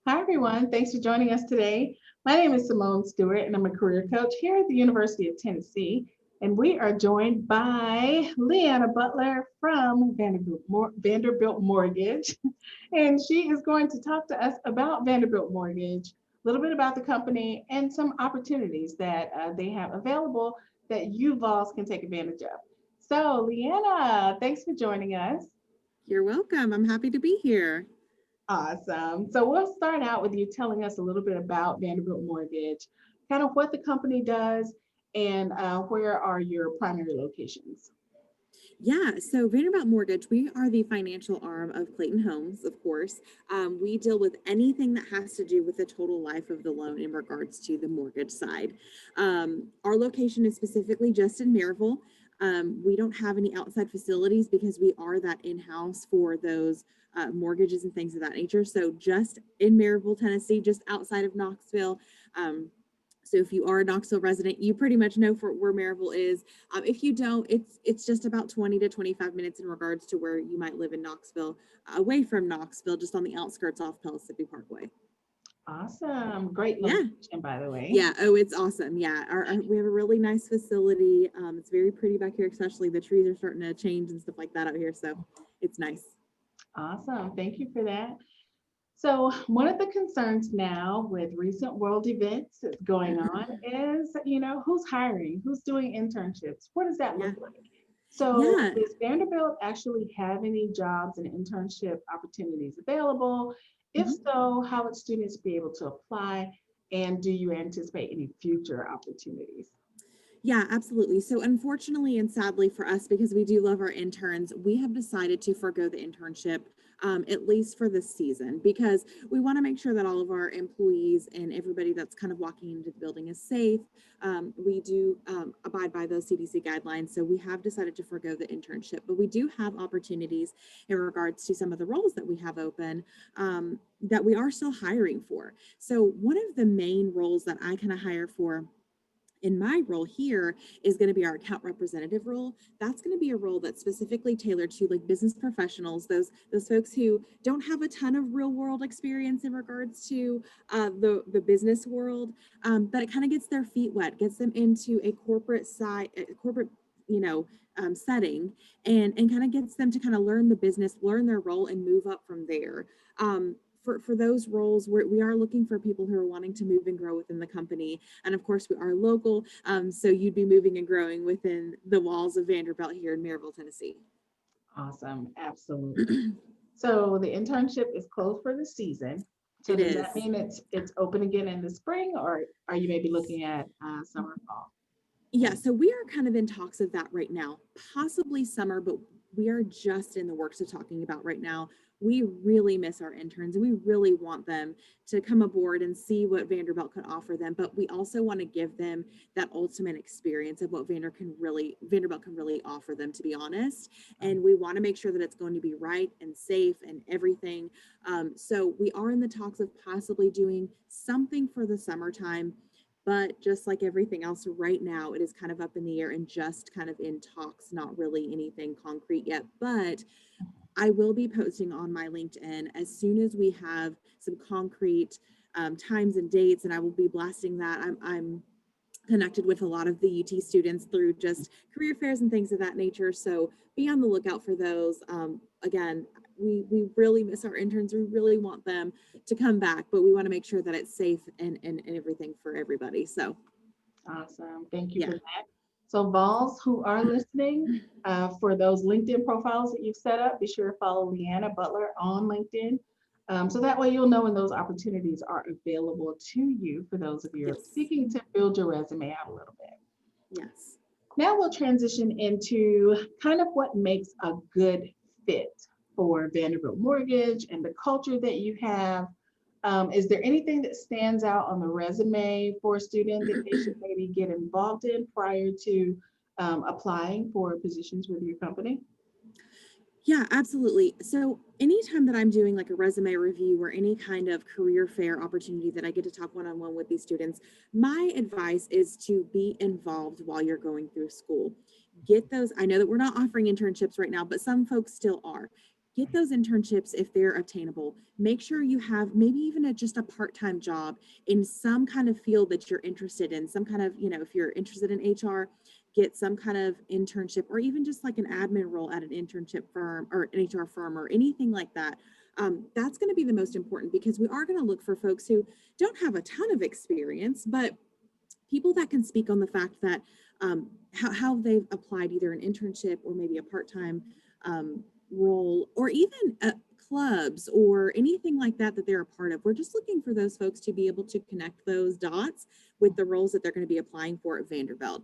Hi, everyone. Thanks for joining us today. My name is Simone Stewart, and I'm a career coach here at the University of Tennessee. And we are joined by Leanna Butler from Vanderbilt Mortgage. And she is going to talk to us about Vanderbilt Mortgage, a little bit about the company, and some opportunities that they have available that you Vols can take advantage of. So, Leanna, thanks for joining us. You're welcome. I'm happy to be here. Awesome. So we'll start out with you telling us a little bit about Vanderbilt Mortgage, kind of what the company does, and where are your primary locations? So Vanderbilt Mortgage, we are the financial arm of Clayton Homes, of course. We deal with anything that has to do with the total life of the loan in regards to the mortgage side. Our location is specifically just in Maryville. We don't have any outside facilities because we are that in-house for those mortgages and things of that nature. So just in Maryville, Tennessee, just outside of Knoxville. So if you are a Knoxville resident, you pretty much know for where Maryville is. If you don't, it's just about 20 to 25 minutes in regards to where you might live in Knoxville, away from Knoxville, just on the outskirts off Pellissippi Parkway. Awesome. Great Yeah, location, by the way. yeah. Oh, it's awesome. Yeah, we have a really nice facility. It's very pretty back here, especially the trees are starting to change and stuff like that out here. So it's nice. Awesome. Thank you for that. So, one of the concerns now with recent world events that's going on is, who's hiring, who's doing internships? What does that Yeah, look like? So, yeah. does Vanderbilt actually have any jobs and internship opportunities available? If Mhm. so, how would students be able to apply? And do you anticipate any future opportunities? Yeah, absolutely. So, unfortunately and sadly for us, because we do love our interns, we have decided to forego the internship, at least for this season, because we want to make sure that all of our employees and everybody that's kind of walking into the building is safe. We do abide by those CDC guidelines. So, we have decided to forego the internship, but we do have opportunities in regards to some of the roles that we have open. That we are still hiring for. So, one of the main roles that I kind of hire for in my role here is going to be our account representative role. That's going to be a role that's specifically tailored to like business professionals, those folks who don't have a ton of real world experience in regards to the business world, but it kind of gets their feet wet, gets them into a corporate side, a corporate you know setting, and kind of gets them to kind of learn the business, learn their role, and move up from there. For those roles, we are looking for people who are wanting to move and grow within the company, and of course, we are local. So you'd be moving and growing within the walls of Vanderbilt here in Maryville, Tennessee. Awesome. Absolutely. So, the internship is closed for the season. So, It does that is. mean it's open again in the spring, or are you maybe looking at summer, fall? Yeah, so we are kind of in talks of that right now, possibly summer, but we are just in the works of talking about right now. We really miss our interns and we really want them to come aboard and see what Vanderbilt could offer them, but we also want to give them that ultimate experience of what Vanderbilt can really offer them, to be honest. And we want to make sure that it's going to be right and safe and everything. So we are in the talks of possibly doing something for the summertime, but just like everything else right now, it is kind of up in the air and just kind of in talks, not really anything concrete yet. But I will be posting on my LinkedIn as soon as we have some concrete times and dates, and I will be blasting that. I'm connected with a lot of the UT students through just career fairs and things of that nature. So be on the lookout for those. Again, we really miss our interns. We really want them to come back, but we want to make sure that it's safe and everything for everybody. So Awesome. Thank you yeah. for that. So, Vols who are listening, for those LinkedIn profiles that you've set up, be sure to follow Leanna Butler on LinkedIn. So that way you'll know when those opportunities are available to you for those of you Yes. seeking to build your resume out a little bit. Yes. Now we'll transition into kind of what makes a good fit for Vanderbilt Mortgage and the culture that you have. Is there anything that stands out on the resume for a student that they should maybe get involved in prior to applying for positions with your company? Yeah, absolutely. So anytime that I'm doing like a resume review or any kind of career fair opportunity that I get to talk one-on-one with these students, my advice is to be involved while you're going through school. Get those. I know that we're not offering internships right now, but some folks still are. get those internships if they're obtainable. Make sure you have maybe even just a part-time job in some kind of field that you're interested in, some kind of, if you're interested in HR, get some kind of internship or even just like an admin role at an internship firm or an HR firm or anything like that. That's going to be the most important because we are going to look for folks who don't have a ton of experience, but people that can speak on the fact that how they've applied either an internship or maybe a part-time role or even clubs or anything like that that they're a part of. We're just looking for those folks to be able to connect those dots with the roles that they're going to be applying for at Vanderbilt.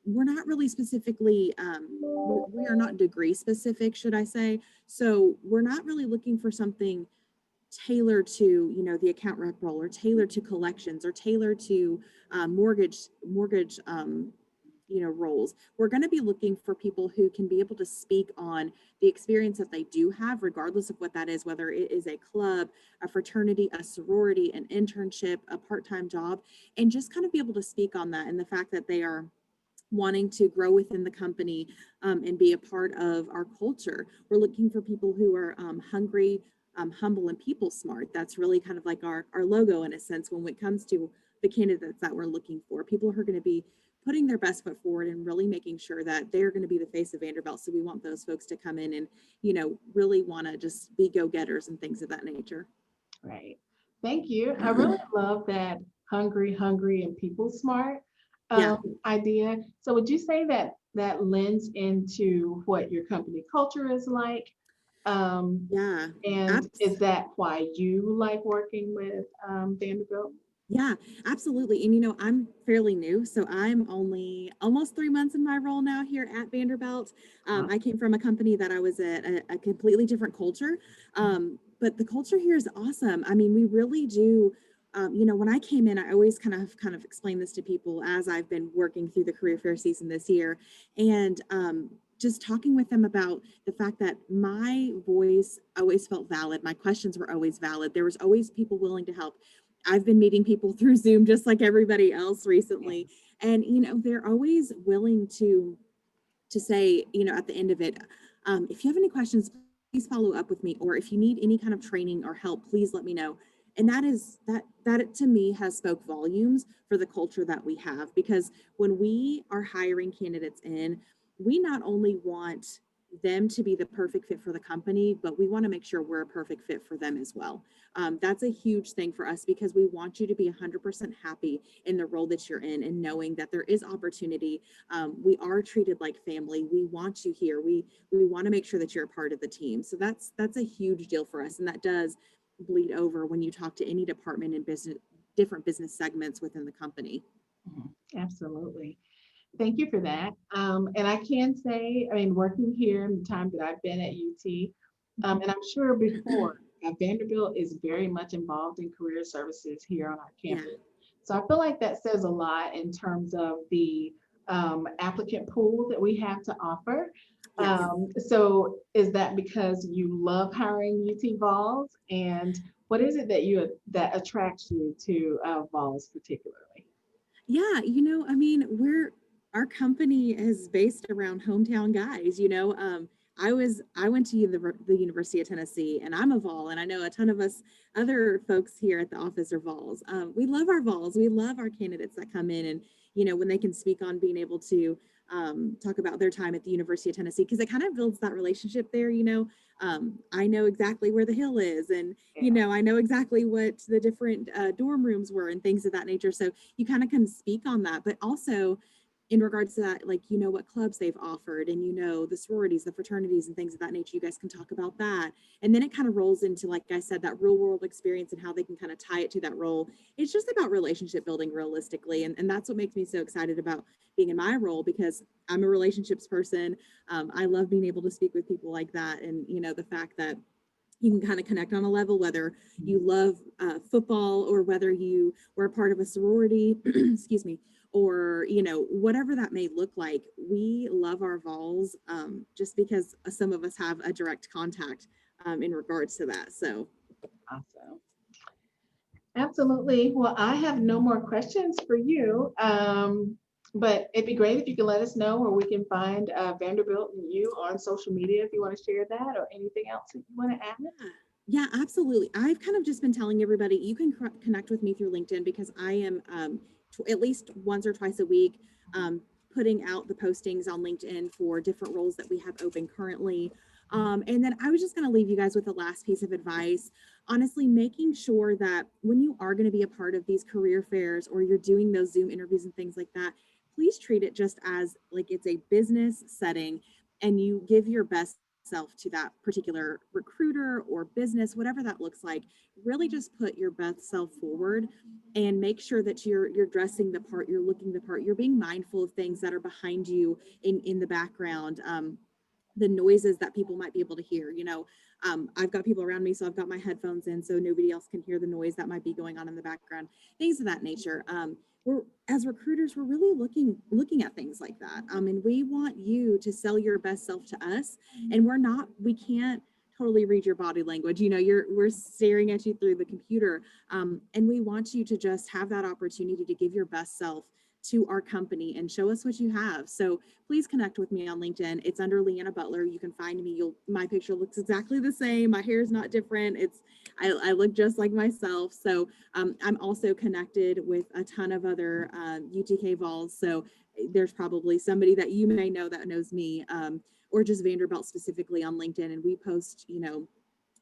We're not really specifically, we are not degree specific, should I say. So we're not really looking for something tailored to, the account rep role or tailored to collections or tailored to mortgage roles. We're going to be looking for people who can be able to speak on the experience that they do have, regardless of what that is, whether it is a club, a fraternity, a sorority, an internship, a part-time job, and just kind of be able to speak on that and the fact that they are wanting to grow within the company and be a part of our culture. We're looking for people who are hungry, humble, and people smart. That's really kind of like our logo in a sense when it comes to the candidates that we're looking for. People who are going to be putting their best foot forward and really making sure that they're going to be the face of Vanderbilt. So we want those folks to come in and, really want to just be go-getters and things of that nature. Right. Thank you. I really love that hungry, and people smart Yeah. idea. So would you say that that lends into what your company culture is like? Um, Yeah. and is that why you like working with Vanderbilt? Yeah, absolutely. And I'm fairly new, so I'm only almost 3 months in my role now here at Vanderbilt. I came from a company that I was at a completely different culture, but the culture here is awesome. I mean, we really do. When I came in, I always kind of explain this to people as I've been working through the career fair season this year, and just talking with them about the fact that my voice always felt valid, my questions were always valid. There was always people willing to help. I've been meeting people through Zoom just like everybody else recently. And, they're always willing to say, at the end of it, if you have any questions, please follow up with me. Or if you need any kind of training or help, please let me know. And that to me has spoke volumes for the culture that we have, because when we are hiring candidates in, we not only want them to be the perfect fit for the company, but we want to make sure we're a perfect fit for them as well. That's a huge thing for us because we want you to be 100% happy in the role that you're in and knowing that there is opportunity. We are treated like family. We want you here. We want to make sure that you're a part of the team. So that's a huge deal for us, and that does bleed over when you talk to any department in business, different business segments within the company. Absolutely. Thank you for that. And I can say, I mean, working here in the time that I've been at UT, and I'm sure before, Vanderbilt is very much involved in career services here on our Yeah. campus. So I feel like that says a lot in terms of the applicant pool that we have to offer. Yes. So is that because you love hiring UT Vols? And what is it that attracts you to Vols particularly? Yeah, I mean, our company is based around hometown guys, I went to the University of Tennessee and I'm a Vol, and I know a ton of us other folks here at the office are Vols. We love our Vols. We love our candidates that come in and, when they can speak on being able to talk about their time at the University of Tennessee, because it kind of builds that relationship there. I know exactly where the Hill is, and Yeah. I know exactly what the different dorm rooms were and things of that nature. So you kind of can speak on that, but also in regards to that, like, what clubs they've offered and, the sororities, the fraternities and things of that nature, you guys can talk about that. And then it kind of rolls into, like I said, that real world experience and how they can kind of tie it to that role. It's just about relationship building realistically. And that's what makes me so excited about being in my role, because I'm a relationships person. I love being able to speak with people like that. And, the fact that you can kind of connect on a level, whether you love football or whether you were a part of a sorority, excuse me, or, whatever that may look like. We love our Vols just because some of us have a direct contact in regards to that. So. Awesome. Absolutely. Well, I have no more questions for you. But it'd be great if you could let us know where we can find Vanderbilt and you on social media if you want to share that or anything else that you want to add. Yeah. Yeah, absolutely. I've kind of just been telling everybody you can connect with me through LinkedIn because I am at least once or twice a week um, putting out the postings on LinkedIn for different roles that we have open currently. And then I was just going to leave you guys with the last piece of advice. Honestly, making sure that when you are going to be a part of these career fairs or you're doing those Zoom interviews and things like that, please treat it just as like it's a business setting and you give your best self to that particular recruiter or business, whatever that looks like. Really just put your best self forward and make sure that you're dressing the part, you're looking the part, you're being mindful of things that are behind you in the background. The noises that people might be able to hear. I've got people around me, so I've got my headphones in so nobody else can hear the noise that might be going on in the background, things of that nature. We're as recruiters, we're really looking at things like that. And we want you to sell your best self to us. And we can't totally read your body language. We're staring at you through the computer. And we want you to just have that opportunity to give your best self to our company and show us what you have. So please connect with me on LinkedIn. It's under Leanna Butler. You can find me. My picture looks exactly the same. My hair is not different. I look just like myself. So I'm also connected with a ton of other UTK vols. So there's probably somebody that you may know that knows me, or just Vanderbilt specifically on LinkedIn. And we post,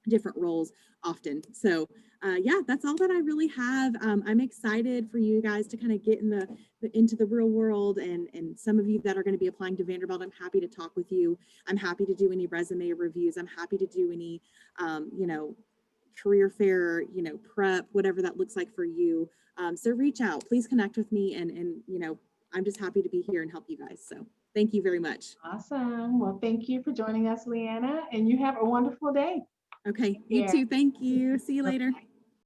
different roles often. So yeah, that's all that I really have. I'm excited for you guys to kind of get into the real world, and some of you that are going to be applying to Vanderbilt, I'm happy to talk with you. I'm happy to do any resume reviews. I'm happy to do any, career fair, prep, whatever that looks like for you. So reach out, please connect with me, and I'm just happy to be here and help you guys. So thank you very much. Awesome. Well, thank you for joining us, Leanna, and you have a wonderful day. Okay, you Yeah. too. Thank you. See you later. Bye-bye.